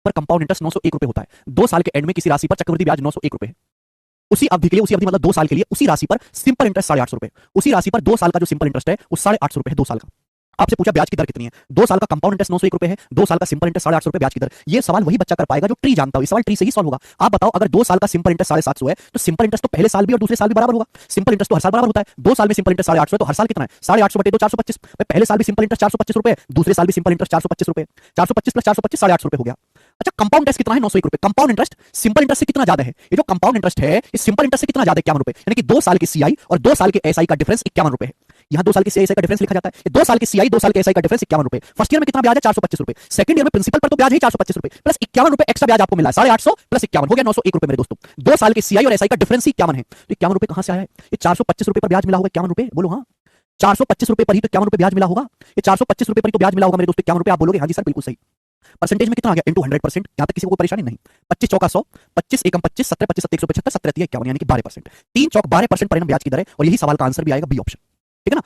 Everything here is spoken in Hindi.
पर कंपाउंड इंटरेस्ट 901 रुपए होता है। 2 साल के एंड में किसी राशि पर चक्रवृद्धि ब्याज 901 रुपए है। उसी अवधि के लिए, उसी अवधि मतलब 2 साल के लिए उसी राशि पर सिंपल इंटरेस्ट 850 रुपए, उसी राशि पर 2 साल का जो सिंपल इंटरेस्ट है वो 850 रुपए है 2 साल का। आपसे पूछा ब्याज की दर कितनी है, 2 साल का कंपाउंड इंटरेस्ट 901 रुपए है, 2 साल का सिंपल इंटरेस्ट 850 रुपए ब्याज की दर। ये सवाल वही बच्चा कर पाएगा जो ट्री जानता हो, इस सवाल ट्री से ही सॉल्व होगा। आप बताओ, अगर 2 साल का सिंपल इंटरेस्ट 750 है तो सिंपल इंटरेस्ट तो पहले साल भी और दूसरे साल भी बराबर होगा। सिंपल इंटरेस्ट तो हर साल बराबर होता है। 2 साल में सिंपल इंटरेस्ट 850 है तो हर साल कितना है, 850 बटे 2 425। पहले साल भी सिंपल इंटरेस्ट 425 रुपए, दूसरे साल भी सिंपल इंटरेस्ट 425 रुपए, 425 प्लस 425 850 रुपए हो गया। अच्छा, कंपाउंड इंटरेस्ट कितना है, 901 रुपए। कंपाउंड इंटरेस्ट सिंपल इंटरेस्ट से कितना ज्यादा है, ये जो कंपाउंड इंटरेस्ट है ये सिंपल इंटरेस्ट से कितना ज्यादा है, 51 रुपए। यानी कि 2 साल की सीआई और 2 साल के एसआई का डिफरेंस 51 रुपए है। यहां 2 साल की सीआई का डिफरेंस लिखा जाता है, 2 साल की सीआई 2 साल के एसआई का डिफरेंस 51 रुपए। फर्स्ट ईयर में कितना ब्याज है, 425 रुपए। सेकंड ईयर में प्रिंसिपल पर तो ब्याज है 425 रुपए प्लस 51 रुपए एक्स्ट्रा ब्याज आपको मिला है, 850 प्लस 51 हो गया 901 रुपए मेरे दोस्तों। 2 साल की सीआई और एसआई का डिफरेंस ही 51 है। तो 51 रुपए कहां से आया है, ये 425 रुपए पर ब्याज मिला होगा 51 रुपए, बोलो हाँ। 425 रुपए पर ही तो 51 रुपए ब्याज मिला होगा, ये 425 रुपए पर ही तो ब्याज मिला होगा मेरे दोस्तों 51 रुपए। आप बोलोगे हाँ जी सर बिल्कुल सही। परसेंटेज में कितना आ गया, इंटू 100%। यहां तक किसी को कोई परेशानी नहीं। 25 चौका 100, 25 एकम 25, 17 25 7 175, 17 51 यानी कि 12%। 3 चौक 12% पर एनम ब्याज की दर है और यही सवाल का आंसर भी आएगा बी ऑप्शन। ठीक है ना।